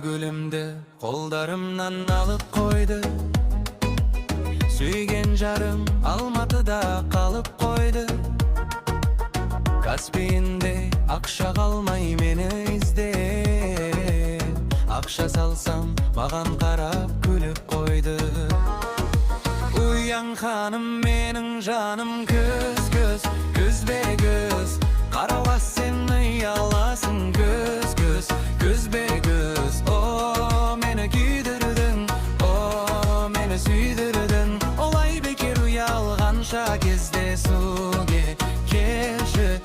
гүлімді қолдарымнан алып қойды. Сүйген жарым Алматыда қалып қойды. Каспийінде ақша қалмай мені ізде. Ақша салсам маған қарап күліп қойды. Уян ханым, менің жаным, көз, көзбе көз. Қарауға сен ұяласың, көзбе көз. О, мені күйдірдің, о, мені сүйдірдің. Олай бекер ұялғанша кездесуге келші.